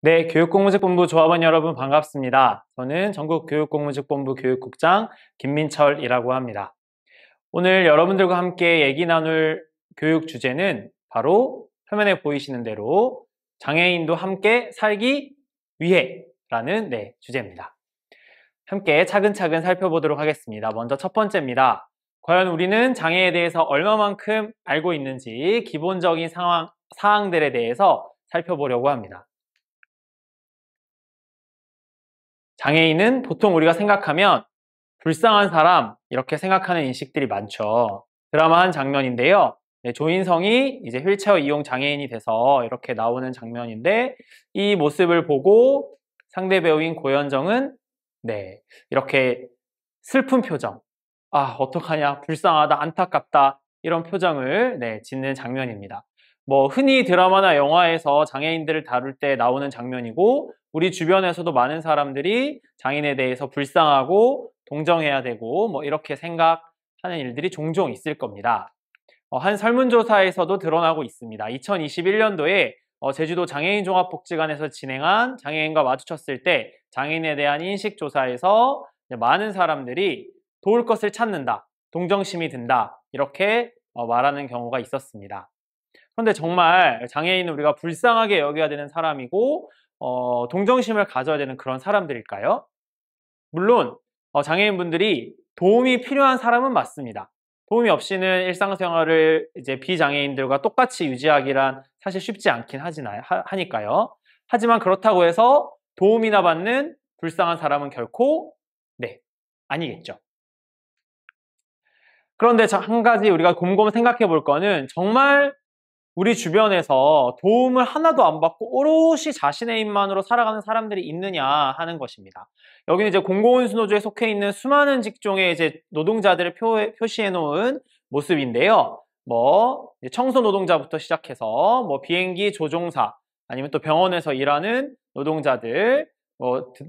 네, 교육공무직본부 조합원 여러분 반갑습니다. 저는 전국교육공무직본부 교육국장 김민철이라고 합니다. 오늘 여러분들과 함께 얘기 나눌 교육 주제는 바로 화면에 보이시는 대로 장애인도 함께 살기 위해 라는 주제입니다. 함께 차근차근 살펴보도록 하겠습니다. 먼저 첫 번째입니다. 과연 우리는 장애에 대해서 얼마만큼 알고 있는지 기본적인 사항들에 대해서 살펴보려고 합니다. 장애인은 보통 우리가 생각하면 불쌍한 사람 이렇게 생각하는 인식들이 많죠. 드라마 한 장면인데요. 조인성이 이제 휠체어 이용 장애인이 돼서 이렇게 나오는 장면인데 이 모습을 보고 상대 배우인 고현정은 이렇게 슬픈 표정, 어떡하냐, 불쌍하다, 안타깝다 이런 표정을 짓는 장면입니다. 흔히 드라마나 영화에서 장애인들을 다룰 때 나오는 장면이고 우리 주변에서도 많은 사람들이 장애인에 대해서 불쌍하고 동정해야 되고 이렇게 생각하는 일들이 종종 있을 겁니다. 한 설문조사에서도 드러나고 있습니다. 2021년도에 제주도 장애인종합복지관에서 진행한 장애인과 마주쳤을 때 장애인에 대한 인식조사에서 많은 사람들이 도울 것을 찾는다, 동정심이 든다 이렇게 말하는 경우가 있었습니다. 그런데 정말 장애인은 우리가 불쌍하게 여겨야 되는 사람이고 동정심을 가져야 되는 그런 사람들일까요? 물론 장애인분들이 도움이 필요한 사람은 맞습니다. 도움이 없이는 일상생활을 이제 비장애인들과 똑같이 유지하기란 사실 쉽지 않긴 하니까요. 하지만 그렇다고 해서 도움이나 받는 불쌍한 사람은 결코 아니겠죠. 그런데 한 가지 우리가 곰곰 생각해 볼 거는 정말 우리 주변에서 도움을 하나도 안 받고 오롯이 자신의 힘만으로 살아가는 사람들이 있느냐 하는 것입니다. 여기는 이제 공공운수노조에 속해 있는 수많은 직종의 이제 노동자들을 표시해 놓은 모습인데요. 청소 노동자부터 시작해서 비행기 조종사 아니면 또 병원에서 일하는 노동자들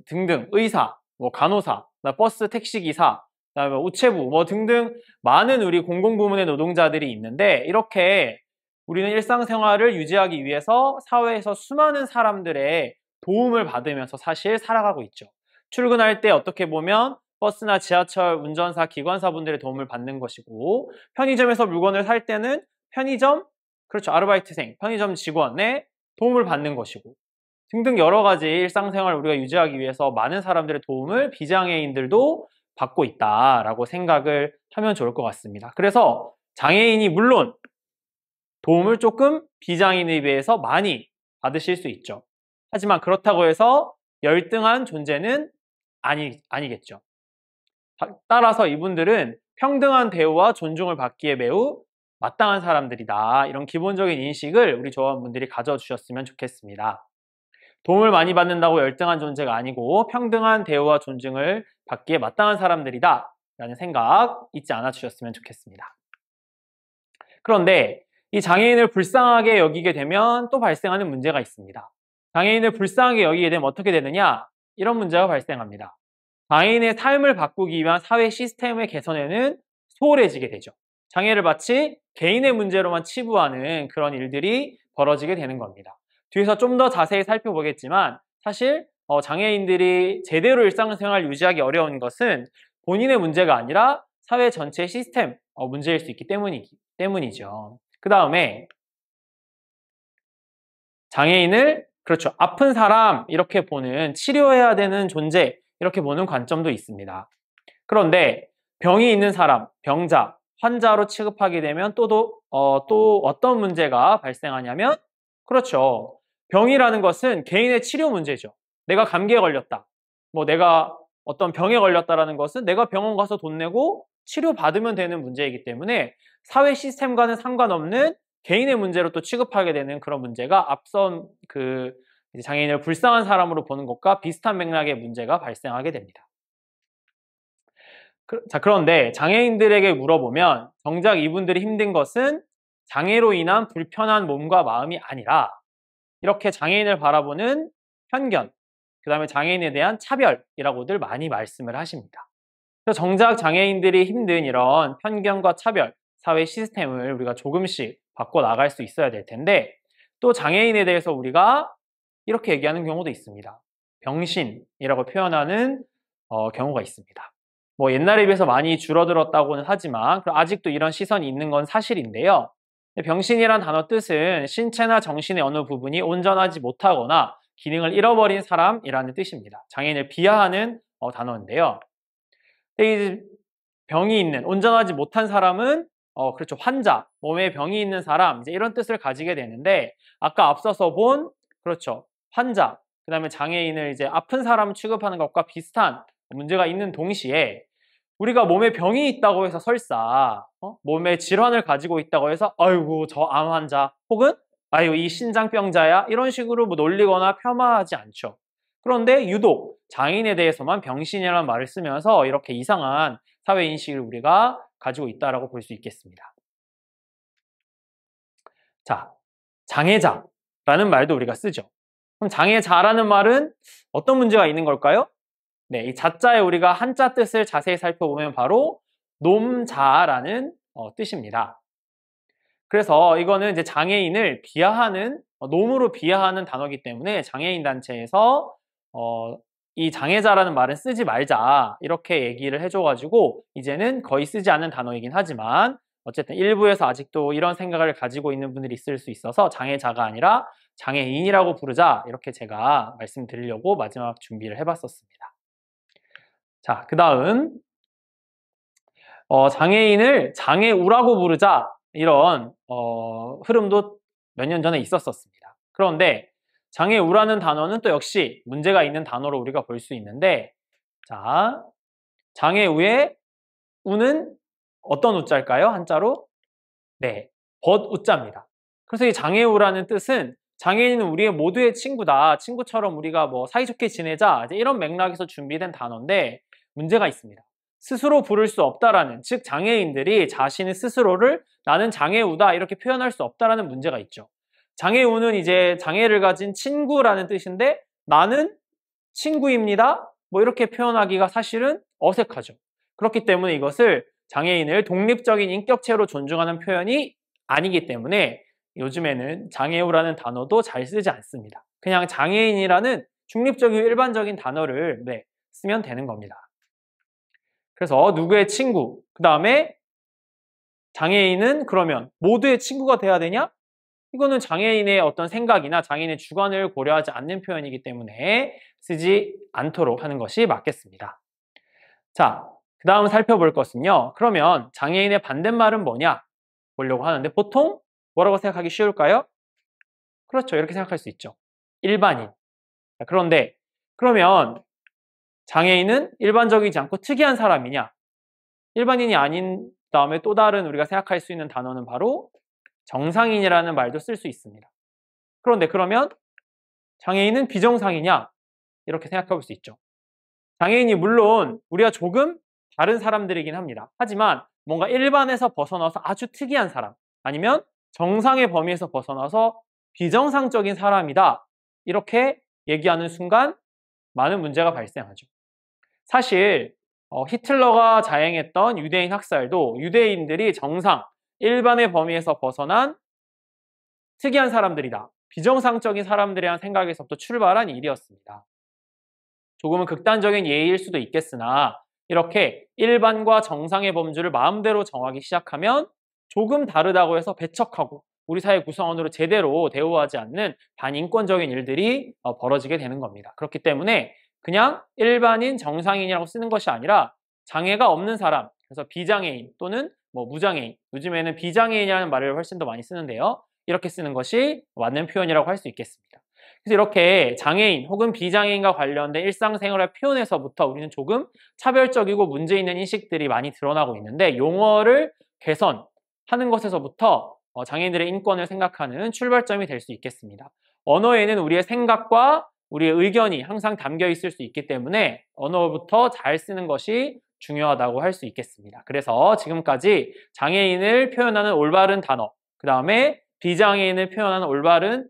등등 의사, 간호사, 버스 택시기사, 그다음에 우체부 등등 많은 우리 공공부문의 노동자들이 있는데 이렇게 우리는 일상생활을 유지하기 위해서 사회에서 수많은 사람들의 도움을 받으면서 사실 살아가고 있죠. 출근할 때 어떻게 보면 버스나 지하철 운전사, 기관사분들의 도움을 받는 것이고 편의점에서 물건을 살 때는 편의점, 그렇죠, 아르바이트생, 편의점 직원의 도움을 받는 것이고 등등 여러 가지 일상생활을 우리가 유지하기 위해서 많은 사람들의 도움을 비장애인들도 받고 있다라고 생각을 하면 좋을 것 같습니다. 그래서 장애인이 물론 도움을 조금 비장애인에 비해서 많이 받으실 수 있죠. 하지만 그렇다고 해서 열등한 존재는 아니겠죠. 따라서 이분들은 평등한 대우와 존중을 받기에 매우 마땅한 사람들이다. 이런 기본적인 인식을 우리 조합원분들이 가져주셨으면 좋겠습니다. 도움을 많이 받는다고 열등한 존재가 아니고 평등한 대우와 존중을 받기에 마땅한 사람들이다. 라는 생각 잊지 않아 주셨으면 좋겠습니다. 그런데 이 장애인을 불쌍하게 여기게 되면 또 발생하는 문제가 있습니다. 장애인을 불쌍하게 여기게 되면 어떻게 되느냐? 이런 문제가 발생합니다. 장애인의 삶을 바꾸기 위한 사회 시스템의 개선에는 소홀해지게 되죠. 장애를 마치 개인의 문제로만 치부하는 그런 일들이 벌어지게 되는 겁니다. 뒤에서 좀 더 자세히 살펴보겠지만 사실 장애인들이 제대로 일상생활을 유지하기 어려운 것은 본인의 문제가 아니라 사회 전체 시스템 문제일 수 있기 때문이죠. 그 다음에 장애인을 그렇죠, 아픈 사람 이렇게 보는, 치료해야 되는 존재 이렇게 보는 관점도 있습니다. 그런데 병이 있는 사람, 병자, 환자로 취급하게 되면 또 어떤 문제가 발생하냐면 그렇죠, 병이라는 것은 개인의 치료 문제죠. 내가 감기에 걸렸다, 내가 어떤 병에 걸렸다라는 것은 내가 병원 가서 돈 내고 치료받으면 되는 문제이기 때문에 사회 시스템과는 상관없는 개인의 문제로 또 취급하게 되는 그런 문제가 앞선 장애인을 불쌍한 사람으로 보는 것과 비슷한 맥락의 문제가 발생하게 됩니다. 그런데 장애인들에게 물어보면 정작 이분들이 힘든 것은 장애로 인한 불편한 몸과 마음이 아니라 이렇게 장애인을 바라보는 편견, 그 다음에 장애인에 대한 차별이라고들 많이 말씀을 하십니다. 그래서 정작 장애인들이 힘든 이런 편견과 차별, 사회 시스템을 우리가 조금씩 바꿔 나갈 수 있어야 될 텐데 또 장애인에 대해서 우리가 이렇게 얘기하는 경우도 있습니다. 병신이라고 표현하는 경우가 있습니다. 뭐 옛날에 비해서 많이 줄어들었다고는 하지만 아직도 이런 시선이 있는 건 사실인데요. 병신이란 단어 뜻은 신체나 정신의 어느 부분이 온전하지 못하거나 기능을 잃어버린 사람이라는 뜻입니다. 장애인을 비하하는 단어인데요. 이 병이 있는, 온전하지 못한 사람은 그렇죠. 환자, 몸에 병이 있는 사람, 이제 이런 뜻을 가지게 되는데, 아까 앞서서 본, 그렇죠. 환자, 그 다음에 장애인을 이제 아픈 사람 취급하는 것과 비슷한 문제가 있는 동시에, 우리가 몸에 병이 있다고 해서 설사, 몸에 질환을 가지고 있다고 해서, 아이고, 저 암 환자, 혹은, 아이고, 이 신장병자야, 이런 식으로 뭐 놀리거나 폄하하지 않죠. 그런데 유독 장애인에 대해서만 병신이라는 말을 쓰면서 이렇게 이상한 사회인식을 우리가 가지고 있다라고 볼 수 있겠습니다. 자, 장애자라는 말도 우리가 쓰죠. 그럼 장애자라는 말은 어떤 문제가 있는 걸까요? 네, 이 자자에 우리가 한자 뜻을 자세히 살펴보면 바로 놈자라는 뜻입니다. 그래서 이거는 이제 장애인을 비하하는, 놈으로 비하하는 단어이기 때문에 장애인 단체에서 이 장애자라는 말은 쓰지 말자 이렇게 얘기를 해줘가지고 이제는 거의 쓰지 않는 단어이긴 하지만 어쨌든 일부에서 아직도 이런 생각을 가지고 있는 분들이 있을 수 있어서 장애자가 아니라 장애인이라고 부르자 이렇게 제가 말씀드리려고 마지막 준비를 해봤었습니다. 자, 그 다음 장애인을 장애우라고 부르자 이런 흐름도 몇 년 전에 있었습니다. 그런데 장애우라는 단어는 또 역시 문제가 있는 단어로 우리가 볼 수 있는데, 자, 장애우의 우는 어떤 우자일까요? 한자로? 네, 벗우자입니다. 그래서 이 장애우라는 뜻은 장애인은 우리의 모두의 친구다. 친구처럼 우리가 뭐 사이좋게 지내자. 이제 이런 맥락에서 준비된 단어인데 문제가 있습니다. 스스로 부를 수 없다라는, 즉 장애인들이 자신의 스스로를 나는 장애우다 이렇게 표현할 수 없다라는 문제가 있죠. 장애우는 이제 장애를 가진 친구라는 뜻인데 나는 친구입니다. 뭐 이렇게 표현하기가 사실은 어색하죠. 그렇기 때문에 이것을 장애인을 독립적인 인격체로 존중하는 표현이 아니기 때문에 요즘에는 장애우라는 단어도 잘 쓰지 않습니다. 그냥 장애인이라는 중립적이고 일반적인 단어를 쓰면 되는 겁니다. 그래서 누구의 친구, 그 다음에 장애인은 그러면 모두의 친구가 돼야 되냐? 이거는 장애인의 어떤 생각이나 장애인의 주관을 고려하지 않는 표현이기 때문에 쓰지 않도록 하는 것이 맞겠습니다. 자, 그 다음 살펴볼 것은요. 그러면 장애인의 반대말은 뭐냐? 보려고 하는데 보통 뭐라고 생각하기 쉬울까요? 그렇죠. 이렇게 생각할 수 있죠. 일반인. 그런데 그러면 장애인은 일반적이지 않고 특이한 사람이냐? 일반인이 아닌 다음에 또 다른 우리가 생각할 수 있는 단어는 바로 정상인이라는 말도 쓸 수 있습니다. 그런데 그러면 장애인은 비정상이냐? 이렇게 생각해 볼 수 있죠. 장애인이 물론 우리가 조금 다른 사람들이긴 합니다. 하지만 뭔가 일반에서 벗어나서 아주 특이한 사람, 아니면 정상의 범위에서 벗어나서 비정상적인 사람이다. 이렇게 얘기하는 순간 많은 문제가 발생하죠. 사실 히틀러가 자행했던 유대인 학살도 유대인들이 정상, 일반의 범위에서 벗어난 특이한 사람들이다. 비정상적인 사람들이라는 생각에서부터 출발한 일이었습니다. 조금은 극단적인 예의일 수도 있겠으나 이렇게 일반과 정상의 범주를 마음대로 정하기 시작하면 조금 다르다고 해서 배척하고 우리 사회 구성원으로 제대로 대우하지 않는 반인권적인 일들이 벌어지게 되는 겁니다. 그렇기 때문에 그냥 일반인, 정상인이라고 쓰는 것이 아니라 장애가 없는 사람, 그래서 비장애인 또는 뭐 무장애인, 요즘에는 비장애인이라는 말을 훨씬 더 많이 쓰는데요. 이렇게 쓰는 것이 맞는 표현이라고 할 수 있겠습니다. 그래서 이렇게 장애인 혹은 비장애인과 관련된 일상생활의 표현에서부터 우리는 조금 차별적이고 문제 있는 인식들이 많이 드러나고 있는데 용어를 개선하는 것에서부터 장애인들의 인권을 생각하는 출발점이 될 수 있겠습니다. 언어에는 우리의 생각과 우리의 의견이 항상 담겨 있을 수 있기 때문에 언어부터 잘 쓰는 것이 중요하다고 할 수 있겠습니다. 그래서 지금까지 장애인을 표현하는 올바른 단어, 그 다음에 비장애인을 표현하는 올바른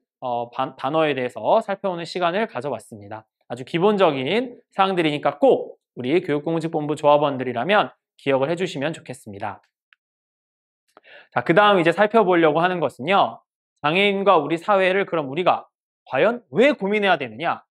단어에 대해서 살펴보는 시간을 가져봤습니다. 아주 기본적인 사항들이니까 꼭 우리 교육공직본부 조합원들이라면 기억을 해주시면 좋겠습니다. 자, 그 다음 이제 살펴보려고 하는 것은요. 장애인과 우리 사회를 그럼 우리가 과연 왜 고민해야 되느냐?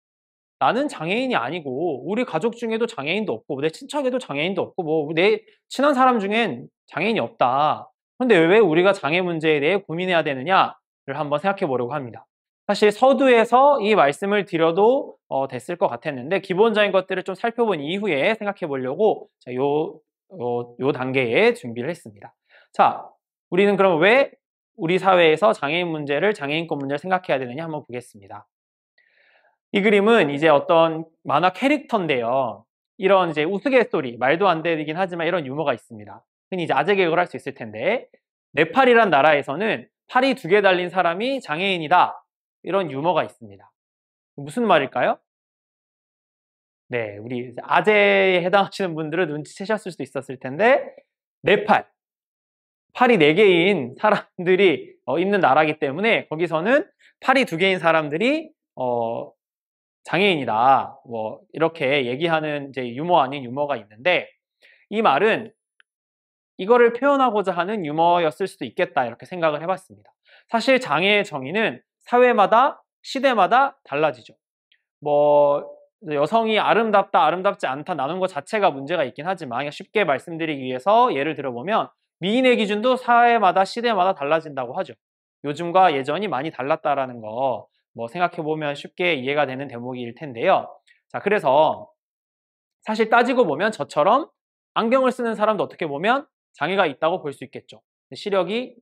나는 장애인이 아니고 우리 가족 중에도 장애인도 없고 내 친척에도 장애인도 없고 뭐 내 친한 사람 중엔 장애인이 없다. 근데 왜 우리가 장애 문제에 대해 고민해야 되느냐를 한번 생각해 보려고 합니다. 사실 서두에서 이 말씀을 드려도 됐을 것 같았는데 기본적인 것들을 좀 살펴본 이후에 생각해 보려고 요 단계에 준비를 했습니다. 자, 우리는 그럼 왜 우리 사회에서 장애인 문제를 장애인권 문제를 생각해야 되느냐 한번 보겠습니다. 이 그림은 이제 어떤 만화 캐릭터인데요. 이런 이제 우스갯소리, 말도 안 되긴 하지만 이런 유머가 있습니다. 흔히 이제 아재 개그를 할 수 있을 텐데, 네팔이란 나라에서는 팔이 2개 달린 사람이 장애인이다. 이런 유머가 있습니다. 무슨 말일까요? 네, 우리 아재에 해당하시는 분들은 눈치채셨을 수도 있었을 텐데, 네팔, 팔이 4개인 사람들이 있는 나라이기 때문에 거기서는 팔이 2개인 사람들이 장애인이다. 뭐 이렇게 얘기하는 이제 유머 아닌 유머가 있는데 이 말은 이거를 표현하고자 하는 유머였을 수도 있겠다 이렇게 생각을 해봤습니다. 사실 장애의 정의는 사회마다 시대마다 달라지죠. 뭐 여성이 아름답다 아름답지 않다 나눈 것 자체가 문제가 있긴 하지만 쉽게 말씀드리기 위해서 예를 들어보면 미인의 기준도 사회마다 시대마다 달라진다고 하죠. 요즘과 예전이 많이 달랐다라는 거 뭐 생각해보면 쉽게 이해가 되는 대목일 텐데요. 자, 그래서 사실 따지고 보면 저처럼 안경을 쓰는 사람도 어떻게 보면 장애가 있다고 볼 수 있겠죠. 시력이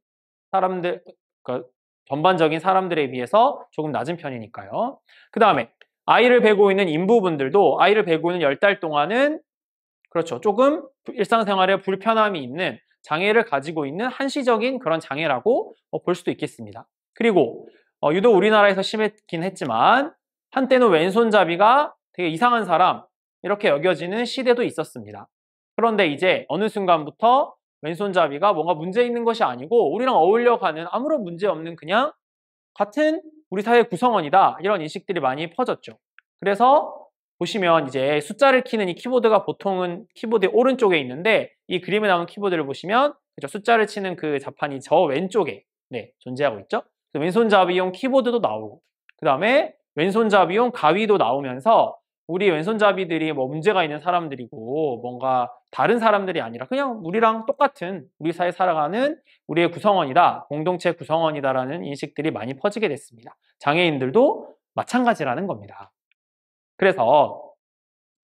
사람들, 그러니까 전반적인 사람들에 비해서 조금 낮은 편이니까요. 그 다음에 아이를 베고 있는 인부분들도 아이를 베고 있는 10달 동안은 그렇죠. 조금 일상생활에 불편함이 있는 장애를 가지고 있는 한시적인 그런 장애라고 볼 수도 있겠습니다. 그리고 유독 우리나라에서 심했긴 했지만 한때는 왼손잡이가 되게 이상한 사람 이렇게 여겨지는 시대도 있었습니다. 그런데 이제 어느 순간부터 왼손잡이가 뭔가 문제 있는 것이 아니고 우리랑 어울려가는 아무런 문제 없는 그냥 같은 우리 사회 구성원이다 이런 인식들이 많이 퍼졌죠. 그래서 보시면 이제 숫자를 키는 이 키보드가 보통은 키보드의 오른쪽에 있는데 이 그림에 나오는 키보드를 보시면 그렇죠? 숫자를 치는 그 자판이 저 왼쪽에 존재하고 있죠. 왼손잡이용 키보드도 나오고 그 다음에 왼손잡이용 가위도 나오면서 우리 왼손잡이들이 뭐 문제가 있는 사람들이고 뭔가 다른 사람들이 아니라 그냥 우리랑 똑같은 우리 사회에 살아가는 우리의 구성원이다, 공동체 구성원이다라는 인식들이 많이 퍼지게 됐습니다. 장애인들도 마찬가지라는 겁니다. 그래서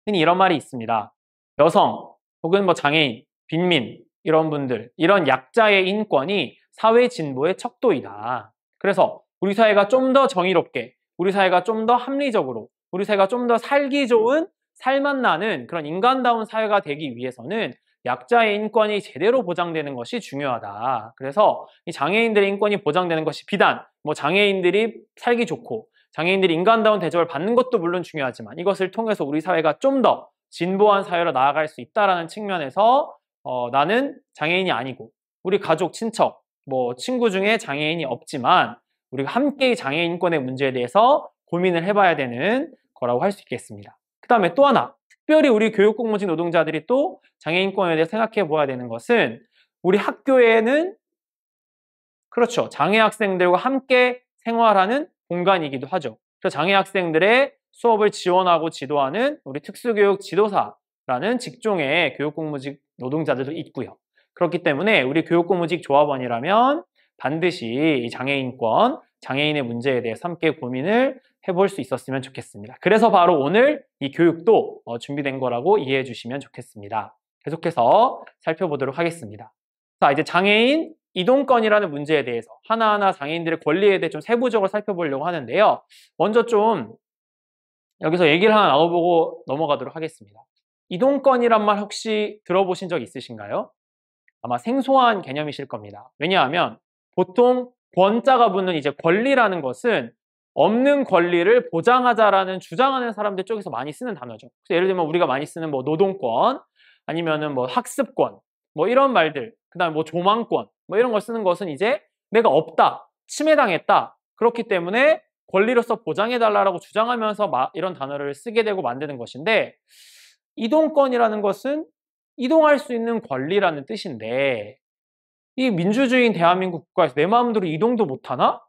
흔히 이런 말이 있습니다. 여성 혹은 뭐 장애인, 빈민 이런 분들, 이런 약자의 인권이 사회 진보의 척도이다. 그래서 우리 사회가 좀 더 정의롭게, 우리 사회가 좀 더 합리적으로, 우리 사회가 좀 더 살기 좋은 살맛 나는 그런 인간다운 사회가 되기 위해서는 약자의 인권이 제대로 보장되는 것이 중요하다. 그래서 이 장애인들의 인권이 보장되는 것이 비단 뭐 장애인들이 살기 좋고 장애인들이 인간다운 대접을 받는 것도 물론 중요하지만 이것을 통해서 우리 사회가 좀 더 진보한 사회로 나아갈 수 있다는 측면에서 나는 장애인이 아니고 우리 가족, 친척, 뭐 친구 중에 장애인이 없지만 우리가 함께 장애인 인권의 문제에 대해서 고민을 해봐야 되는 거라고 할 수 있겠습니다. 그 다음에 또 하나, 특별히 우리 교육공무직 노동자들이 또 장애인 인권에 대해 생각해 보아야 되는 것은 우리 학교에는 그렇죠. 장애 학생들과 함께 생활하는 공간이기도 하죠. 그래서 장애 학생들의 수업을 지원하고 지도하는 우리 특수교육 지도사라는 직종의 교육공무직 노동자들도 있고요. 그렇기 때문에 우리 교육공무직 조합원이라면 반드시 이 장애인권, 장애인의 문제에 대해서 함께 고민을 해볼 수 있었으면 좋겠습니다. 그래서 바로 오늘 이 교육도 준비된 거라고 이해해 주시면 좋겠습니다. 계속해서 살펴보도록 하겠습니다. 자, 이제 장애인 이동권이라는 문제에 대해서 하나하나 장애인들의 권리에 대해 좀 세부적으로 살펴보려고 하는데요. 먼저 좀 여기서 얘기를 하나 나눠보고 넘어가도록 하겠습니다. 이동권이란 말 혹시 들어보신 적 있으신가요? 아마 생소한 개념이실 겁니다. 왜냐하면 보통 권자가 붙는 이제 권리라는 것은 없는 권리를 보장하자라는 주장하는 사람들 쪽에서 많이 쓰는 단어죠. 그래서 예를 들면 우리가 많이 쓰는 뭐 노동권, 아니면은 뭐 학습권, 뭐 이런 말들, 그 다음에 뭐 조망권, 뭐 이런 걸 쓰는 것은 이제 내가 없다, 침해당했다, 그렇기 때문에 권리로서 보장해달라고 주장하면서 이런 단어를 쓰게 되고 만드는 것인데 이동권이라는 것은 이동할 수 있는 권리라는 뜻인데 이 민주주의인 대한민국 국가에서 내 마음대로 이동도 못하나?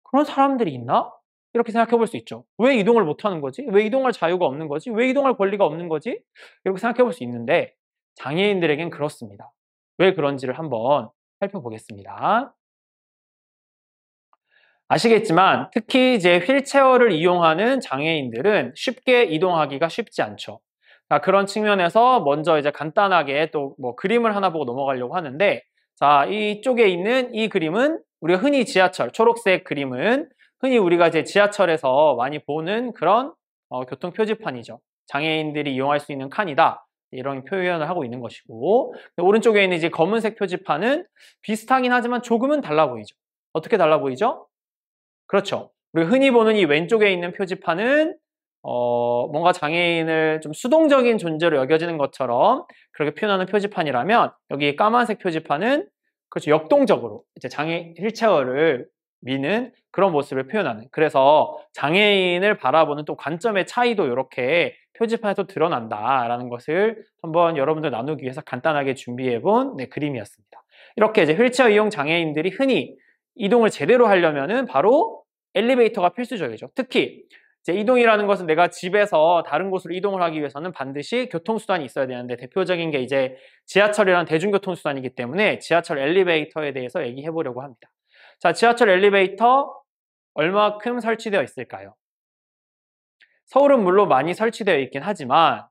그런 사람들이 있나? 이렇게 생각해 볼 수 있죠. 왜 이동을 못 하는 거지? 왜 이동할 자유가 없는 거지? 왜 이동할 권리가 없는 거지? 이렇게 생각해 볼 수 있는데 장애인들에겐 그렇습니다. 왜 그런지를 한번 살펴보겠습니다. 아시겠지만 특히 이제 휠체어를 이용하는 장애인들은 쉽게 이동하기가 쉽지 않죠. 자, 그런 측면에서 먼저 이제 간단하게 또 뭐 그림을 하나 보고 넘어가려고 하는데, 자, 이쪽에 있는 이 그림은 우리가 흔히 지하철, 초록색 그림은 흔히 우리가 이제 지하철에서 많이 보는 그런 교통 표지판이죠. 장애인들이 이용할 수 있는 칸이다. 이런 표현을 하고 있는 것이고, 오른쪽에 있는 이제 검은색 표지판은 비슷하긴 하지만 조금은 달라 보이죠. 어떻게 달라 보이죠? 그렇죠. 우리가 흔히 보는 이 왼쪽에 있는 표지판은 뭔가 장애인을 좀 수동적인 존재로 여겨지는 것처럼 그렇게 표현하는 표지판이라면, 여기 까만색 표지판은 그렇죠, 역동적으로 이제 장애 휠체어를 미는 그런 모습을 표현하는, 그래서 장애인을 바라보는 또 관점의 차이도 이렇게 표지판에서 드러난다라는 것을 한번 여러분들 나누기 위해서 간단하게 준비해 본 그림이었습니다. 이렇게 이제 휠체어 이용 장애인들이 흔히 이동을 제대로 하려면은 바로 엘리베이터가 필수적이죠. 특히 이제 이동이라는 것은 내가 집에서 다른 곳으로 이동을 하기 위해서는 반드시 교통수단이 있어야 되는데, 대표적인 게 이제 지하철이라는 대중교통수단이기 때문에 지하철 엘리베이터에 대해서 얘기해 보려고 합니다. 자, 지하철 엘리베이터 얼마큼 설치되어 있을까요? 서울은 물론 많이 설치되어 있긴 하지만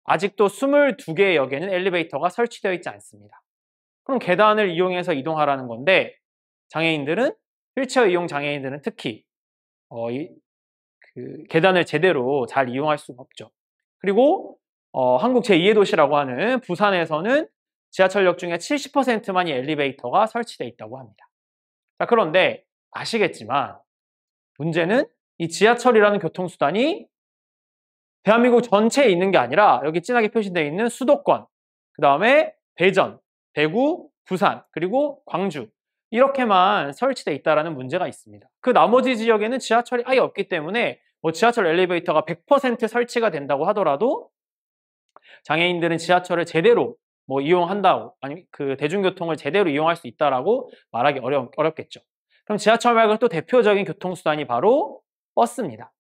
아직도 22개의 역에는 엘리베이터가 설치되어 있지 않습니다. 그럼 계단을 이용해서 이동하라는 건데, 장애인들은, 휠체어 이용 장애인들은 특히 계단을 제대로 잘 이용할 수가 없죠. 그리고 한국 제2의 도시라고 하는 부산에서는 지하철역 중에 70%만이 엘리베이터가 설치되어 있다고 합니다. 자, 그런데 아시겠지만 문제는 이 지하철이라는 교통수단이 대한민국 전체에 있는 게 아니라 여기 진하게 표시되어 있는 수도권, 그 다음에 대전, 대구, 부산, 그리고 광주, 이렇게만 설치되어 있다는 문제가 있습니다. 그 나머지 지역에는 지하철이 아예 없기 때문에 뭐 지하철 엘리베이터가 100% 설치가 된다고 하더라도 장애인들은 지하철을 제대로 뭐 이용한다고, 아니 그 대중교통을 제대로 이용할 수 있다라고 말하기 어렵겠죠. 그럼 지하철 말고 또 대표적인 교통수단이 바로 버스입니다.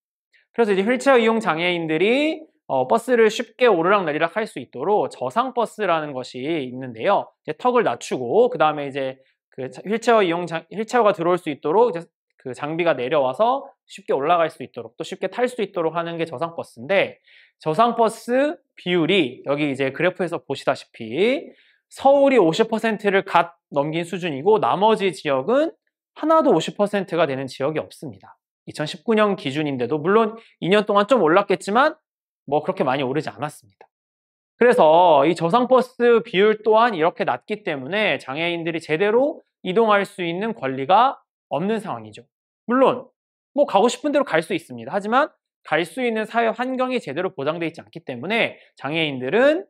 그래서 이제 휠체어 이용 장애인들이 버스를 쉽게 오르락내리락 할 수 있도록 저상버스라는 것이 있는데요. 이제 턱을 낮추고 그 다음에 이제 그 휠체어가 들어올 수 있도록 이제 그 장비가 내려와서 쉽게 올라갈 수 있도록, 또 쉽게 탈 수 있도록 하는 게 저상버스인데, 저상버스 비율이 여기 이제 그래프에서 보시다시피 서울이 50%를 갓 넘긴 수준이고 나머지 지역은 하나도 50%가 되는 지역이 없습니다. 2019년 기준인데도 물론 2년 동안 좀 올랐겠지만 뭐 그렇게 많이 오르지 않았습니다. 그래서 이 저상버스 비율 또한 이렇게 낮기 때문에 장애인들이 제대로 이동할 수 있는 권리가 없는 상황이죠. 물론 뭐 가고 싶은 대로 갈 수 있습니다. 하지만 갈 수 있는 사회 환경이 제대로 보장되어 있지 않기 때문에 장애인들은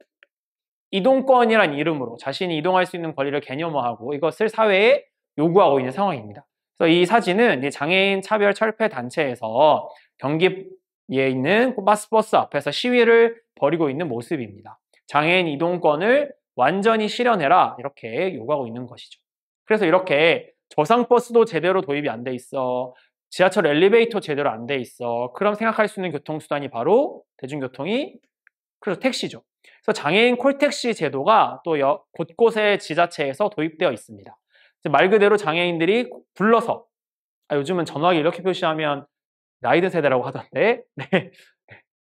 이동권이란 이름으로 자신이 이동할 수 있는 권리를 개념화하고 이것을 사회에 요구하고 있는 상황입니다. 그래서 이 사진은 장애인 차별 철폐 단체에서 경기에 있는 마스버스 앞에서 시위를 벌이고 있는 모습입니다. 장애인 이동권을 완전히 실현해라, 이렇게 요구하고 있는 것이죠. 그래서 이렇게 저상버스도 제대로 도입이 안 돼 있어, 지하철 엘리베이터 제대로 안 돼 있어, 그럼 생각할 수 있는 교통수단이 바로 대중교통이, 그래서 택시죠. 그래서 장애인 콜택시 제도가 또 곳곳의 지자체에서 도입되어 있습니다. 말 그대로 장애인들이 불러서, 요즘은 전화기 이렇게 표시하면 나이 든 세대라고 하던데, 네.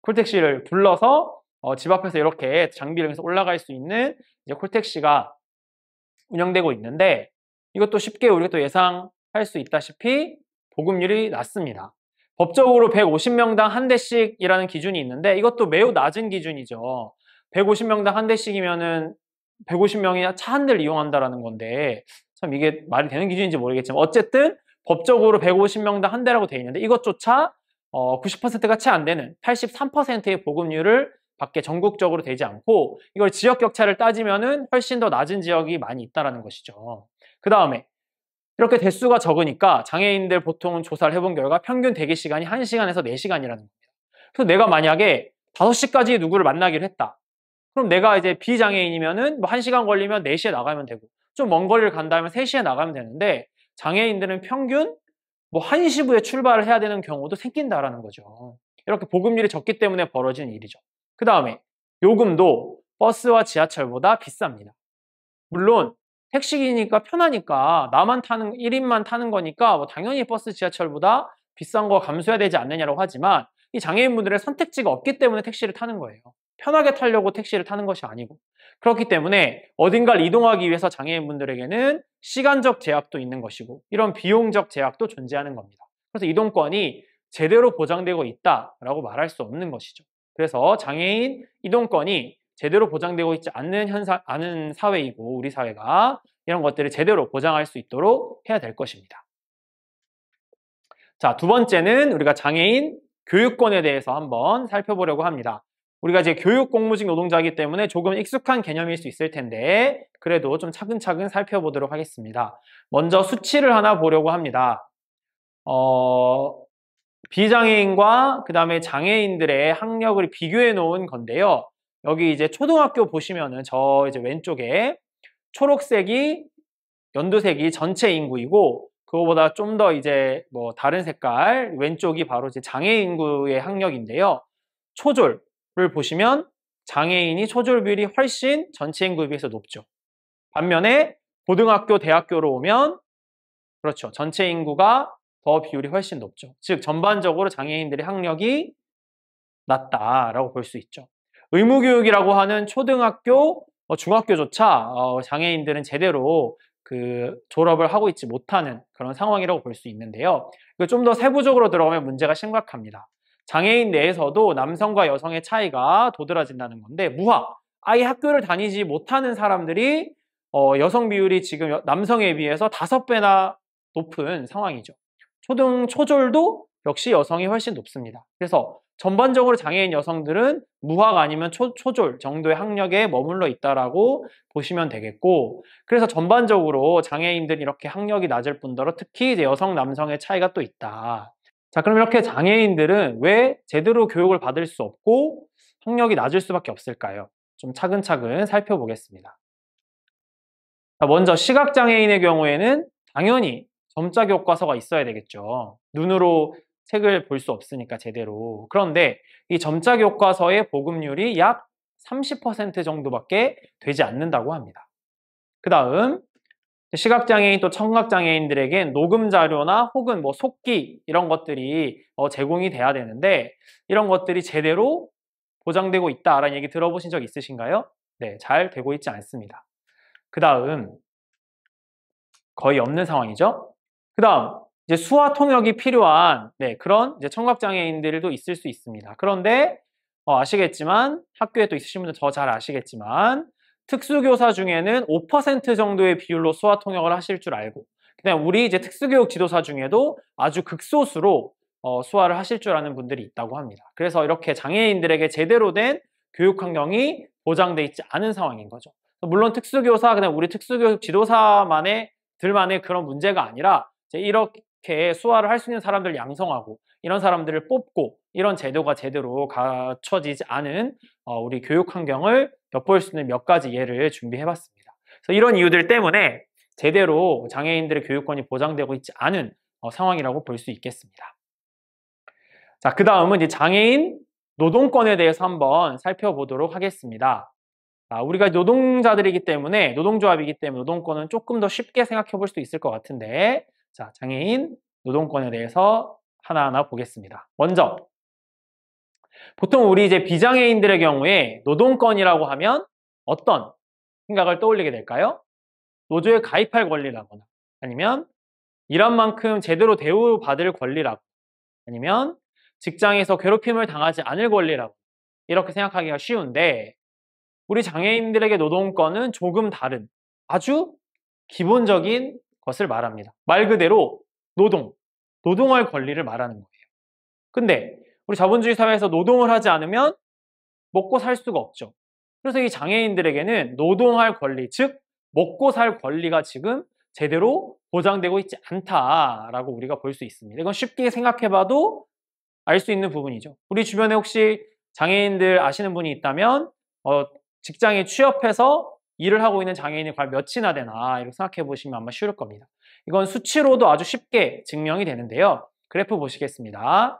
콜택시를 불러서 집 앞에서 이렇게 장비를 해서 올라갈 수 있는 이제 콜택시가 운영되고 있는데, 이것도 쉽게 우리가 또 예상할 수 있다시피 보급률이 낮습니다. 법적으로 150명당 한 대씩이라는 기준이 있는데 이것도 매우 낮은 기준이죠. 150명당 한 대씩이면은 150명이 차 한 대를 이용한다라는 건데 참 이게 말이 되는 기준인지 모르겠지만 어쨌든 법적으로 150명당 한 대라고 되어 있는데 이것조차 90%가 채 안 되는 83%의 보급률을 밖에 전국적으로 되지 않고, 이걸 지역 격차를 따지면은 훨씬 더 낮은 지역이 많이 있다라는 것이죠. 그 다음에 이렇게 대수가 적으니까 장애인들 보통은 조사를 해본 결과 평균 대기 시간이 1시간에서 4시간이라는 겁니다. 그래서 내가 만약에 5시까지 누구를 만나기로 했다. 그럼 내가 이제 비장애인이면은 뭐 1시간 걸리면 4시에 나가면 되고, 좀 먼 거리를 간다면 3시에 나가면 되는데 장애인들은 평균 뭐 1시부에 출발을 해야 되는 경우도 생긴다라는 거죠. 이렇게 보급률이 적기 때문에 벌어지는 일이죠. 그 다음에 요금도 버스와 지하철보다 비쌉니다. 물론 택시기니까 편하니까 나만 타는 1인만 타는 거니까 뭐 당연히 버스, 지하철보다 비싼 거 감수해야 되지 않느냐라고 하지만 이 장애인분들의 선택지가 없기 때문에 택시를 타는 거예요. 편하게 타려고 택시를 타는 것이 아니고. 그렇기 때문에 어딘가를 이동하기 위해서 장애인분들에게는 시간적 제약도 있는 것이고 이런 비용적 제약도 존재하는 겁니다. 그래서 이동권이 제대로 보장되고 있다라고 말할 수 없는 것이죠. 그래서 장애인 이동권이 제대로 보장되고 있지 않은 사회이고 우리 사회가 이런 것들을 제대로 보장할 수 있도록 해야 될 것입니다. 자, 두 번째는 우리가 장애인 교육권에 대해서 한번 살펴보려고 합니다. 우리가 이제 교육 공무직 노동자이기 때문에 조금 익숙한 개념일 수 있을 텐데 그래도 좀 차근차근 살펴보도록 하겠습니다. 먼저 수치를 하나 보려고 합니다. 비장애인과 그 다음에 장애인들의 학력을 비교해 놓은 건데요. 여기 이제 초등학교 보시면은 저 이제 왼쪽에 초록색이 연두색이 전체 인구이고 그거보다 좀 더 이제 뭐 다른 색깔 왼쪽이 바로 이제 장애인 인구의 학력인데요. 초졸을 보시면 장애인이 초졸 비율이 훨씬 전체 인구에 비해서 높죠. 반면에 고등학교, 대학교로 오면 그렇죠. 전체 인구가 더 비율이 훨씬 높죠. 즉 전반적으로 장애인들의 학력이 낮다라고 볼 수 있죠. 의무교육이라고 하는 초등학교, 중학교조차 장애인들은 제대로 졸업을 하고 있지 못하는 그런 상황이라고 볼 수 있는데요. 좀 더 세부적으로 들어가면 문제가 심각합니다. 장애인 내에서도 남성과 여성의 차이가 도드라진다는 건데 아예 학교를 다니지 못하는 사람들이 여성 비율이 지금 남성에 비해서 5배나 높은 상황이죠. 초졸도 역시 여성이 훨씬 높습니다. 그래서 전반적으로 장애인 여성들은 무학 아니면 초졸 정도의 학력에 머물러 있다라고 보시면 되겠고, 그래서 전반적으로 장애인들이 이렇게 학력이 낮을 뿐더러 특히 이제 여성 남성의 차이가 또 있다. 자, 그럼 이렇게 장애인들은 왜 제대로 교육을 받을 수 없고 학력이 낮을 수밖에 없을까요? 좀 차근차근 살펴보겠습니다. 자, 먼저 시각장애인의 경우에는 당연히 점자 교과서가 있어야 되겠죠. 눈으로 책을 볼 수 없으니까 제대로. 그런데 이 점자 교과서의 보급률이 약 30% 정도밖에 되지 않는다고 합니다. 그 다음 시각장애인 또 청각장애인들에겐 녹음 자료나 혹은 뭐 속기 이런 것들이 제공이 돼야 되는데 이런 것들이 제대로 보장되고 있다라는 얘기 들어보신 적 있으신가요? 네, 잘 되고 있지 않습니다. 그 다음 거의 없는 상황이죠. 그 다음 이제 수화 통역이 필요한 그런 이제 청각장애인들도 있을 수 있습니다. 그런데 아시겠지만 학교에 또 있으신 분들 더 잘 아시겠지만 특수교사 중에는 5% 정도의 비율로 수화 통역을 하실 줄 알고 그냥 우리 이제 특수교육 지도사 중에도 아주 극소수로 수화를 하실 줄 아는 분들이 있다고 합니다. 그래서 이렇게 장애인들에게 제대로 된 교육 환경이 보장돼 있지 않은 상황인 거죠. 물론 특수교사 그냥 우리 특수교육 지도사만의 그런 문제가 아니라 이제 이렇게 수화를 할 수 있는 사람들을 양성하고 이런 사람들을 뽑고 이런 제도가 제대로 갖춰지지 않은 우리 교육 환경을 엿볼 수 있는 몇 가지 예를 준비해봤습니다. 그래서 이런 이유들 때문에 제대로 장애인들의 교육권이 보장되고 있지 않은 상황이라고 볼 수 있겠습니다. 자, 그 다음은 이제 장애인 노동권에 대해서 한번 살펴보도록 하겠습니다. 우리가 노동자들이기 때문에 노동조합이기 때문에 노동권은 조금 더 쉽게 생각해 볼 수 있을 것 같은데 자, 장애인 노동권에 대해서 하나하나 보겠습니다. 먼저 보통 우리 이제 비장애인들의 경우에 노동권이라고 하면 어떤 생각을 떠올리게 될까요? 노조에 가입할 권리라거나 아니면 일한 만큼 제대로 대우받을 권리라고 아니면 직장에서 괴롭힘을 당하지 않을 권리라고 이렇게 생각하기가 쉬운데 우리 장애인들에게 노동권은 조금 다른 아주 기본적인 것을 말합니다. 말 그대로 노동할 권리를 말하는 거예요. 근데 우리 자본주의 사회에서 노동을 하지 않으면 먹고 살 수가 없죠. 그래서 이 장애인들에게는 노동할 권리, 즉 먹고 살 권리가 지금 제대로 보장되고 있지 않다라고 우리가 볼 수 있습니다. 이건 쉽게 생각해봐도 알 수 있는 부분이죠. 우리 주변에 혹시 장애인들 아시는 분이 있다면 직장에 취업해서 일을 하고 있는 장애인이 과연 몇이나 되나 이렇게 생각해 보시면 아마 쉬울 겁니다. 이건 수치로도 아주 쉽게 증명이 되는데요. 그래프 보시겠습니다.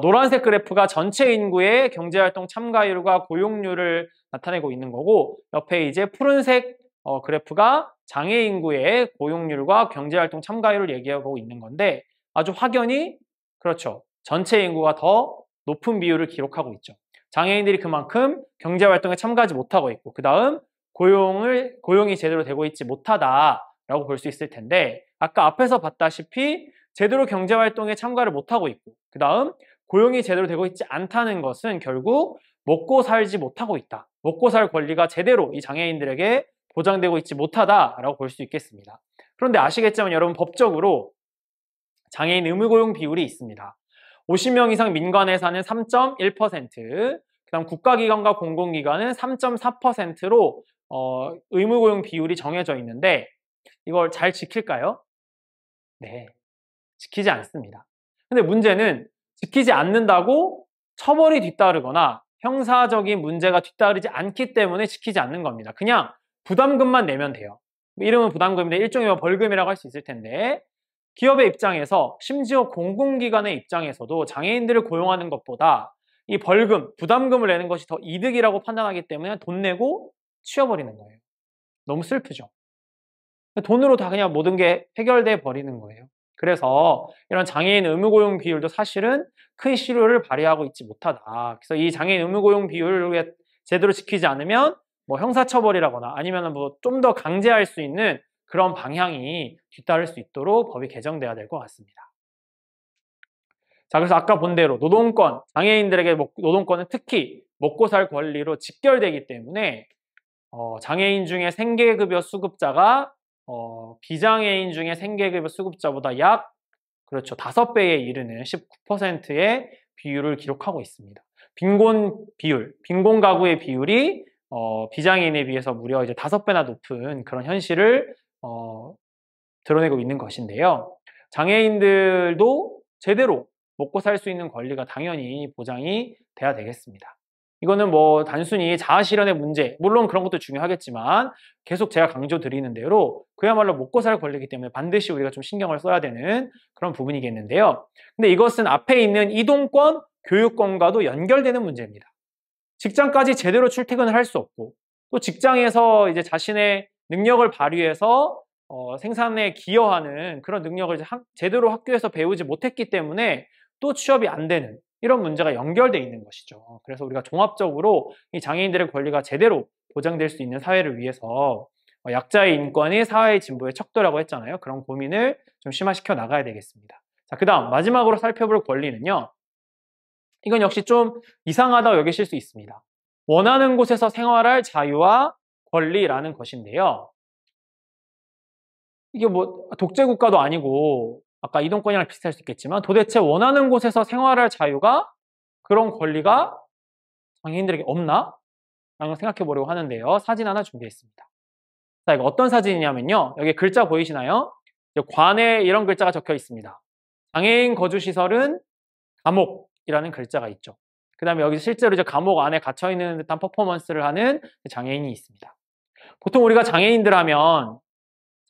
노란색 그래프가 전체 인구의 경제활동 참가율과 고용률을 나타내고 있는 거고, 옆에 이제 푸른색 그래프가 장애 인구의 고용률과 경제활동 참가율을 얘기하고 있는 건데, 아주 확연히 그렇죠. 전체 인구가 더 높은 비율을 기록하고 있죠. 장애인들이 그만큼 경제활동에 참가하지 못하고 있고, 그 다음 고용이 제대로 되고 있지 못하다라고 볼 수 있을 텐데, 아까 앞에서 봤다시피 제대로 경제활동에 참가를 못하고 있고, 그 다음 고용이 제대로 되고 있지 않다는 것은 결국 먹고 살지 못하고 있다. 먹고 살 권리가 제대로 이 장애인들에게 보장되고 있지 못하다라고 볼 수 있겠습니다. 그런데 아시겠지만 여러분, 법적으로 장애인 의무고용 비율이 있습니다. 50명 이상 민간에 사는 3.1%, 그다음 국가기관과 공공기관은 3.4%로 의무고용 비율이 정해져 있는데, 이걸 잘 지킬까요? 네, 지키지 않습니다. 근데 문제는 지키지 않는다고 처벌이 뒤따르거나 형사적인 문제가 뒤따르지 않기 때문에 지키지 않는 겁니다. 그냥 부담금만 내면 돼요. 이름은 부담금인데 일종의 벌금이라고 할 수 있을 텐데, 기업의 입장에서, 심지어 공공기관의 입장에서도 장애인들을 고용하는 것보다 이 벌금, 부담금을 내는 것이 더 이득이라고 판단하기 때문에 돈 내고 치워버리는 거예요. 너무 슬프죠. 돈으로 다 그냥 모든 게 해결돼 버리는 거예요. 그래서 이런 장애인 의무고용 비율도 사실은 큰 실효를 발휘하고 있지 못하다. 그래서 이 장애인 의무고용 비율을 제대로 지키지 않으면 뭐 형사처벌이라거나 아니면 뭐 좀 더 강제할 수 있는 그런 방향이 뒤따를 수 있도록 법이 개정돼야 될 것 같습니다. 자, 그래서 아까 본 대로 노동권, 장애인들에게 노동권은 특히 먹고 살 권리로 직결되기 때문에 장애인 중에 생계급여 수급자가 비장애인 중에 생계급여 수급자보다 약 그렇죠 5배에 이르는 19%의 비율을 기록하고 있습니다. 빈곤 가구의 비율이 비장애인에 비해서 무려 이제 5배나 높은 그런 현실을 드러내고 있는 것인데요. 장애인들도 제대로 먹고 살 수 있는 권리가 당연히 보장이 돼야 되겠습니다. 이거는 뭐 단순히 자아실현의 문제, 물론 그런 것도 중요하겠지만 계속 제가 강조드리는 대로 그야말로 먹고 살 권리이기 때문에 반드시 우리가 좀 신경을 써야 되는 그런 부분이겠는데요. 근데 이것은 앞에 있는 이동권, 교육권과도 연결되는 문제입니다. 직장까지 제대로 출퇴근을 할 수 없고, 또 직장에서 이제 자신의 능력을 발휘해서 생산에 기여하는 그런 능력을 제대로 학교에서 배우지 못했기 때문에 또 취업이 안 되는 이런 문제가 연결되어 있는 것이죠. 그래서 우리가 종합적으로 이 장애인들의 권리가 제대로 보장될 수 있는 사회를 위해서 약자의 인권이 사회의 진보의 척도라고 했잖아요. 그런 고민을 좀 심화시켜 나가야 되겠습니다. 자, 그 다음 마지막으로 살펴볼 권리는요. 이건 역시 좀 이상하다고 여기실 수 있습니다. 원하는 곳에서 생활할 자유와 권리라는 것인데요. 이게 뭐 독재국가도 아니고 아까 이동권이랑 비슷할 수 있겠지만 도대체 원하는 곳에서 생활할 자유가, 그런 권리가 장애인들에게 없나? 라는 걸 생각해 보려고 하는데요. 사진 하나 준비했습니다. 자, 이거 어떤 사진이냐면요. 여기 글자 보이시나요? 관에 이런 글자가 적혀 있습니다. 장애인 거주시설은 감옥이라는 글자가 있죠. 그 다음에 여기 실제로 이제 감옥 안에 갇혀 있는 듯한 퍼포먼스를 하는 장애인이 있습니다. 보통 우리가 장애인들 하면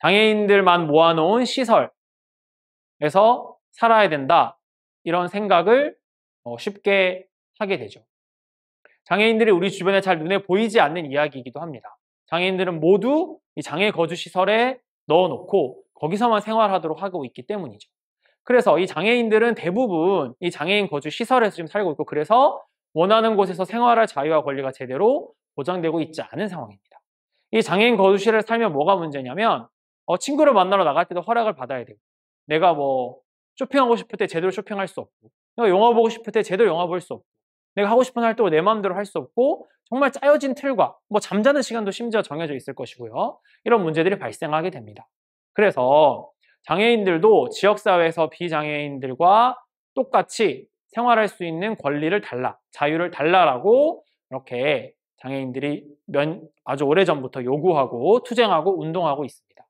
장애인들만 모아놓은 시설에서 살아야 된다, 이런 생각을 쉽게 하게 되죠. 장애인들이 우리 주변에 잘 눈에 보이지 않는 이야기이기도 합니다. 장애인들은 모두 이 장애 거주시설에 넣어놓고 거기서만 생활하도록 하고 있기 때문이죠. 그래서 이 장애인들은 대부분 이 장애인 거주 시설에서 지금 살고 있고, 그래서 원하는 곳에서 생활할 자유와 권리가 제대로 보장되고 있지 않은 상황입니다. 이 장애인 거주시설에 살면 뭐가 문제냐면 친구를 만나러 나갈 때도 허락을 받아야 되고, 내가 뭐 쇼핑하고 싶을 때 제대로 쇼핑할 수 없고, 내가 영화 보고 싶을 때 제대로 영화 볼 수 없고, 내가 하고 싶은 활동을 내 마음대로 할 수 없고, 정말 짜여진 틀과 뭐 잠자는 시간도 심지어 정해져 있을 것이고요. 이런 문제들이 발생하게 됩니다. 그래서 장애인들도 지역사회에서 비장애인들과 똑같이 생활할 수 있는 권리를 달라, 자유를 달라라고 이렇게 장애인들이 아주 오래전부터 요구하고 투쟁하고 운동하고 있습니다.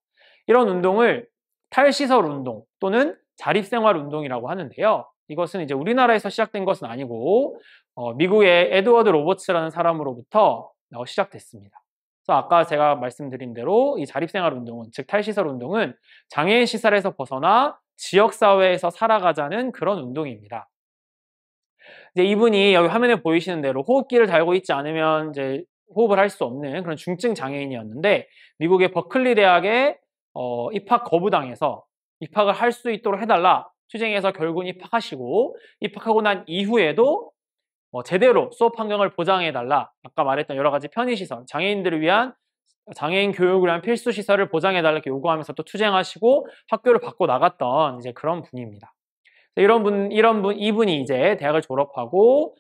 이런 운동을 탈시설 운동 또는 자립생활 운동이라고 하는데요. 이것은 이제 우리나라에서 시작된 것은 아니고 미국의 에드워드 로버츠라는 사람으로부터 시작됐습니다. 그래서 아까 제가 말씀드린 대로 이 자립생활운동은, 즉 탈시설운동은 장애인 시설에서 벗어나 지역사회에서 살아가자는 그런 운동입니다. 이제 이분이 여기 화면에 보이시는 대로 호흡기를 달고 있지 않으면 이제 호흡을 할 수 없는 그런 중증 장애인이었는데, 미국의 버클리 대학에 입학 거부당해서 입학을 할 수 있도록 해달라 투쟁해서 결국은 입학하시고, 입학하고 난 이후에도 제대로 수업 환경을 보장해달라, 아까 말했던 여러 가지 편의시설, 장애인들을 위한 장애인 교육을 위한 필수 시설을 보장해달라 이렇게 요구하면서 또 투쟁하시고 학교를 바꿔 나갔던 이제 그런 분입니다. 이분이 이제 대학을 졸업하고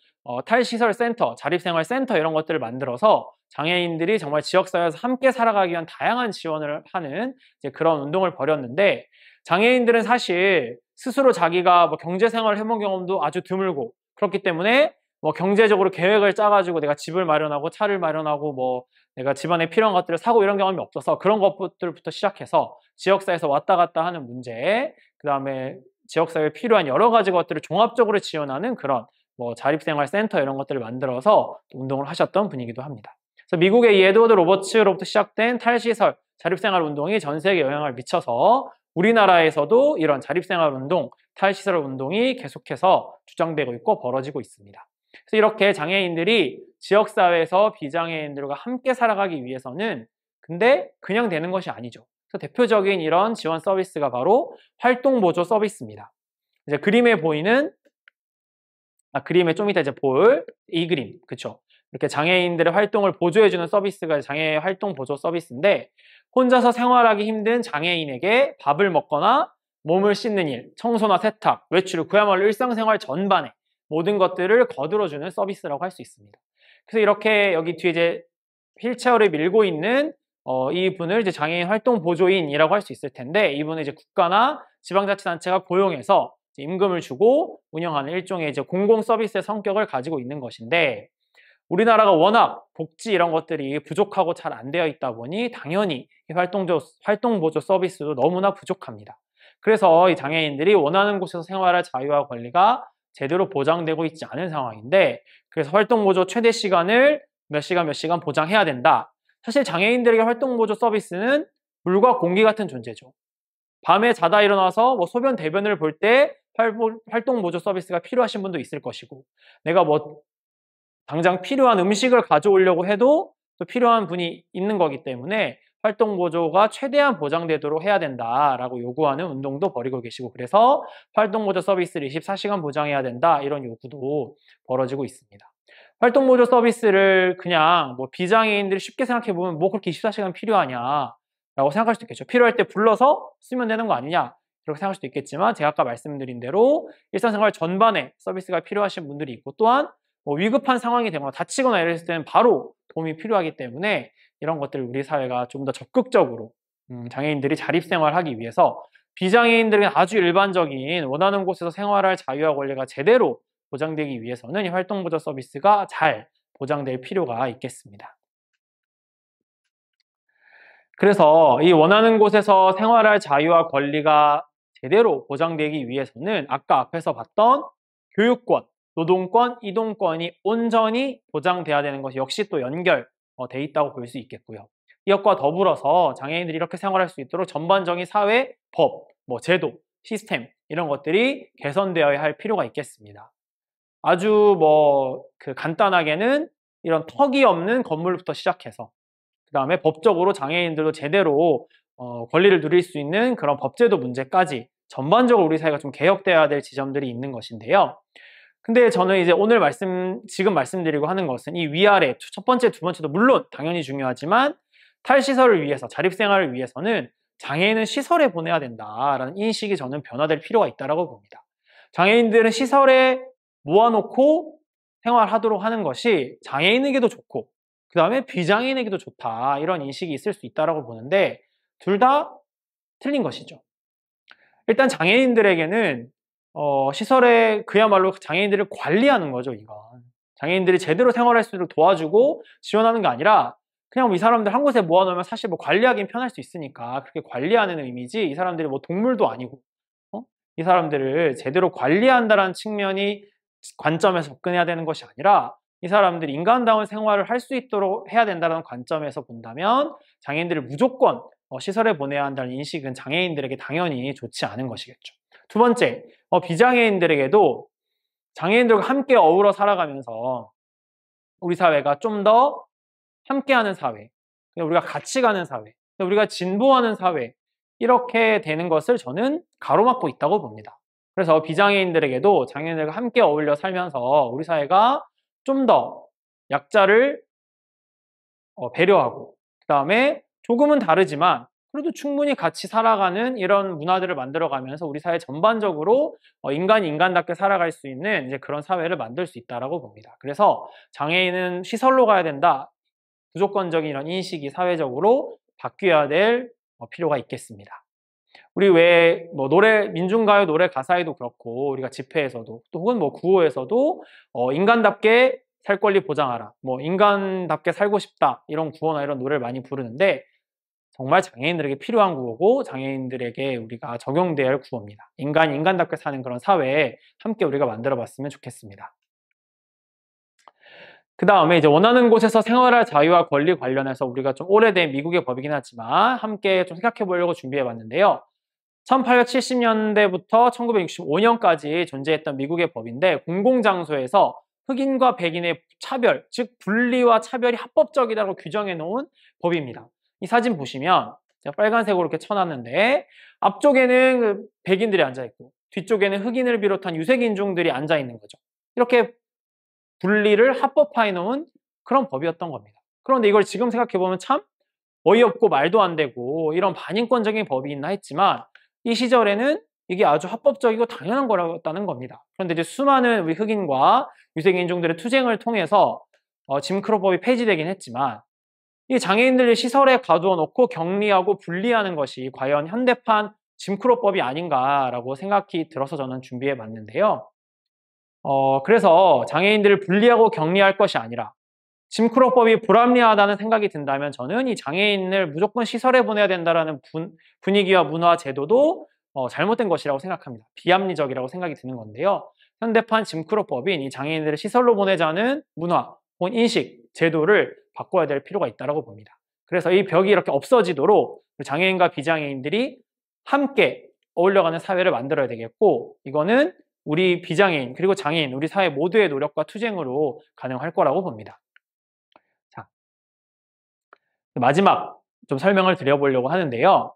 탈시설 센터, 자립생활 센터 이런 것들을 만들어서 장애인들이 정말 지역사회에서 함께 살아가기 위한 다양한 지원을 하는 이제 그런 운동을 벌였는데, 장애인들은 사실 스스로 자기가 뭐 경제생활을 해본 경험도 아주 드물고, 그렇기 때문에 뭐 경제적으로 계획을 짜가지고 내가 집을 마련하고 차를 마련하고 뭐 내가 집안에 필요한 것들을 사고 이런 경험이 없어서, 그런 것들부터 시작해서 지역사회에서 왔다 갔다 하는 문제, 그 다음에 지역사회에 필요한 여러 가지 것들을 종합적으로 지원하는 그런 뭐 자립생활센터 이런 것들을 만들어서 운동을 하셨던 분이기도 합니다. 그래서 미국의 이 에드워드 로버츠로부터 시작된 탈시설 자립생활 운동이 전 세계에 영향을 미쳐서 우리나라에서도 이런 자립생활 운동, 탈시설 운동이 계속해서 주장되고 있고 벌어지고 있습니다. 그래서 이렇게 장애인들이 지역사회에서 비장애인들과 함께 살아가기 위해서는 근데 그냥 되는 것이 아니죠. 그래서 대표적인 이런 지원 서비스가 바로 활동보조 서비스입니다. 이제 그림에 보이는, 그림에 좀 이따 이제 볼 이 그림, 그쵸? 이렇게 장애인들의 활동을 보조해주는 서비스가 장애 활동 보조 서비스인데, 혼자서 생활하기 힘든 장애인에게 밥을 먹거나 몸을 씻는 일, 청소나 세탁, 외출, 그야말로 일상생활 전반에 모든 것들을 거들어주는 서비스라고 할 수 있습니다. 그래서 이렇게 여기 뒤에 이제 휠체어를 밀고 있는 이분을 이제 장애인 활동 보조인이라고 할 수 있을 텐데, 이분은 이제 국가나 지방자치단체가 고용해서 임금을 주고 운영하는 일종의 이제 공공 서비스의 성격을 가지고 있는 것인데, 우리나라가 워낙 복지 이런 것들이 부족하고 잘 안 되어 있다 보니 당연히 이 활동 보조 서비스도 너무나 부족합니다. 그래서 이 장애인들이 원하는 곳에서 생활할 자유와 권리가 제대로 보장되고 있지 않은 상황인데, 그래서 활동 보조 최대 시간을 몇 시간 보장해야 된다. 사실 장애인들에게 활동 보조 서비스는 물과 공기 같은 존재죠. 밤에 자다 일어나서 뭐 소변 대변을 볼 때 활동 보조 서비스가 필요하신 분도 있을 것이고, 내가 뭐 당장 필요한 음식을 가져오려고 해도 또 필요한 분이 있는 거기 때문에 활동 보조가 최대한 보장되도록 해야 된다라고 요구하는 운동도 벌이고 계시고, 그래서 활동 보조 서비스를 24시간 보장해야 된다 이런 요구도 벌어지고 있습니다. 활동 보조 서비스를 그냥 뭐 비장애인들이 쉽게 생각해 보면 뭐 그렇게 24시간 필요하냐라고 생각할 수도 있겠죠. 필요할 때 불러서 쓰면 되는 거 아니냐 그렇게 생각할 수도 있겠지만, 제가 아까 말씀드린 대로 일상생활 전반에 서비스가 필요하신 분들이 있고, 또한 뭐 위급한 상황이 되거나 다치거나 이랬을 때는 바로 도움이 필요하기 때문에 이런 것들을 우리 사회가 좀 더 적극적으로 장애인들이 자립생활하기 위해서 비장애인들에게 아주 일반적인 원하는 곳에서 생활할 자유와 권리가 제대로 보장되기 위해서는 이 활동보조 서비스가 잘 보장될 필요가 있겠습니다. 그래서 이 원하는 곳에서 생활할 자유와 권리가 제대로 보장되기 위해서는 아까 앞에서 봤던 교육권, 노동권, 이동권이 온전히 보장돼야 되는 것이 역시 또 연결돼 있다고 볼 수 있겠고요. 이것과 더불어서 장애인들이 이렇게 생활할 수 있도록 전반적인 사회, 법, 뭐 제도, 시스템 이런 것들이 개선되어야 할 필요가 있겠습니다. 아주 간단하게는 이런 턱이 없는 건물부터 시작해서, 그 다음에 법적으로 장애인들도 제대로 권리를 누릴 수 있는 그런 법제도 문제까지 전반적으로 우리 사회가 좀 개혁돼야 될 지점들이 있는 것인데요. 근데 저는 이제 지금 말씀드리고 하는 것은 이 위아래 첫 번째, 두 번째도 물론 당연히 중요하지만, 탈시설을 위해서, 자립생활을 위해서는 장애인은 시설에 보내야 된다라는 인식이 저는 변화될 필요가 있다고 봅니다. 장애인들은 시설에 모아놓고 생활하도록 하는 것이 장애인에게도 좋고, 그 다음에 비장애인에게도 좋다 이런 인식이 있을 수 있다고 보는데, 둘 다 틀린 것이죠. 일단 장애인들에게는 시설에 그야말로 장애인들을 관리하는 거죠, 이건. 장애인들이 제대로 생활할 수 있도록 도와주고 지원하는 게 아니라, 그냥 이 사람들 한 곳에 모아놓으면 사실 뭐 관리하기는 편할 수 있으니까 그렇게 관리하는 의미지, 이 사람들이 뭐 동물도 아니고, 이 사람들을 제대로 관리한다는 관점에서 접근해야 되는 것이 아니라, 이 사람들이 인간다운 생활을 할 수 있도록 해야 된다는 관점에서 본다면 장애인들을 무조건 시설에 보내야 한다는 인식은 장애인들에게 당연히 좋지 않은 것이겠죠. 두 번째, 비장애인들에게도 장애인들과 함께 어우러 살아가면서 우리 사회가 좀 더 함께하는 사회, 우리가 같이 가는 사회, 우리가 진보하는 사회, 이렇게 되는 것을 저는 가로막고 있다고 봅니다. 그래서 비장애인들에게도 장애인들과 함께 어울려 살면서 우리 사회가 좀 더 약자를 배려하고, 그 다음에 조금은 다르지만 그래도 충분히 같이 살아가는 이런 문화들을 만들어가면서 우리 사회 전반적으로 인간이 인간답게 살아갈 수 있는 이제 그런 사회를 만들 수 있다고 봅니다. 그래서 장애인은 시설로 가야 된다, 무조건적인 이런 인식이 사회적으로 바뀌어야 될 필요가 있겠습니다. 우리 왜 노래, 민중가요 노래 가사에도 그렇고 우리가 집회에서도 또 혹은 구호에서도 인간답게 살 권리 보장하라, 인간답게 살고 싶다, 이런 구호나 이런 노래를 많이 부르는데 정말 장애인들에게 필요한 구호고 장애인들에게 우리가 적용돼야 할 구호입니다. 인간답게 사는 그런 사회에 함께 우리가 만들어 봤으면 좋겠습니다. 그 다음에 이제 원하는 곳에서 생활할 자유와 권리 관련해서 우리가 좀 오래된 미국의 법이긴 하지만 함께 좀 생각해 보려고 준비해 봤는데요. 1870년대부터 1965년까지 존재했던 미국의 법인데 공공장소에서 흑인과 백인의 차별, 즉 분리와 차별이 합법적이라고 규정해 놓은 법입니다. 이 사진 보시면 제가 빨간색으로 이렇게 쳐놨는데 앞쪽에는 백인들이 앉아있고 뒤쪽에는 흑인을 비롯한 유색인종들이 앉아있는 거죠. 이렇게 분리를 합법화해 놓은 그런 법이었던 겁니다. 그런데 이걸 지금 생각해보면 참 어이없고 말도 안 되고 이런 반인권적인 법이 있나 했지만 이 시절에는 이게 아주 합법적이고 당연한 거라는 겁니다. 그런데 이제 수많은 우리 흑인과 유색인종들의 투쟁을 통해서 짐크로법이 폐지되긴 했지만 이 장애인들을 시설에 가두어 놓고 격리하고 분리하는 것이 과연 현대판 짐크로법이 아닌가라고 생각이 들어서 저는 준비해 봤는데요. 그래서 장애인들을 분리하고 격리할 것이 아니라 짐크로법이 불합리하다는 생각이 든다면 저는 이 장애인을 무조건 시설에 보내야 된다는 분위기와 문화 제도도 잘못된 것이라고 생각합니다. 비합리적이라고 생각이 드는 건데요. 현대판 짐크로법인 이 장애인들을 시설로 보내자는 문화 혹은 인식, 제도를 바꿔야 될 필요가 있다고 봅니다. 그래서 이 벽이 이렇게 없어지도록 장애인과 비장애인들이 함께 어울려가는 사회를 만들어야 되겠고 이거는 우리 비장애인 그리고 장애인, 우리 사회 모두의 노력과 투쟁으로 가능할 거라고 봅니다. 자, 마지막 좀 설명을 드려보려고 하는데요.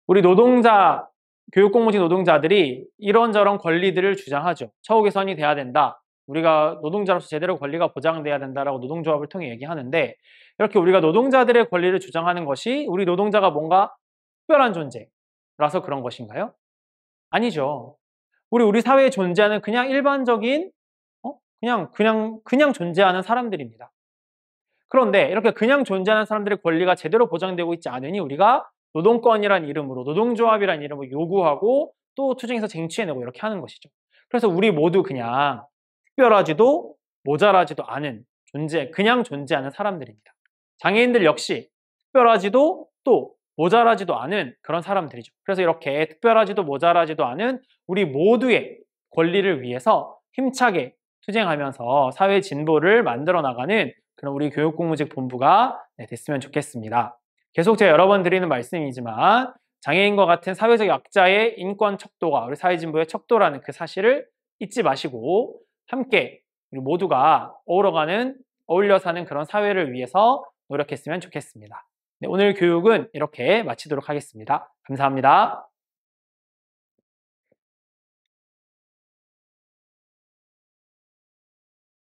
우리 노동자, 교육공무직 노동자들이 이런저런 권리들을 주장하죠. 처우 개선이 돼야 된다. 우리가 노동자로서 제대로 권리가 보장돼야 된다라고 노동조합을 통해 얘기하는데 이렇게 우리가 노동자들의 권리를 주장하는 것이 우리 노동자가 뭔가 특별한 존재라서 그런 것인가요? 아니죠. 우리 사회에 존재하는 그냥 일반적인 그냥 존재하는 사람들입니다. 그런데 이렇게 그냥 존재하는 사람들의 권리가 제대로 보장되고 있지 않으니 우리가 노동권이란 이름으로 노동조합이란 이름으로 요구하고 또 투쟁해서 쟁취해내고 이렇게 하는 것이죠. 그래서 우리 모두 그냥 특별하지도 모자라지도 않은 그냥 존재하는 사람들입니다. 장애인들 역시 특별하지도 또 모자라지도 않은 그런 사람들이죠. 그래서 이렇게 특별하지도 모자라지도 않은 우리 모두의 권리를 위해서 힘차게 투쟁하면서 사회 진보를 만들어 나가는 그런 우리 교육공무직 본부가 됐으면 좋겠습니다. 계속 제가 여러 번 드리는 말씀이지만 장애인과 같은 사회적 약자의 인권 척도가 우리 사회 진보의 척도라는 그 사실을 잊지 마시고 함께 우리 모두가 어울려 사는 그런 사회를 위해서 노력했으면 좋겠습니다. 네, 오늘 교육은 이렇게 마치도록 하겠습니다. 감사합니다.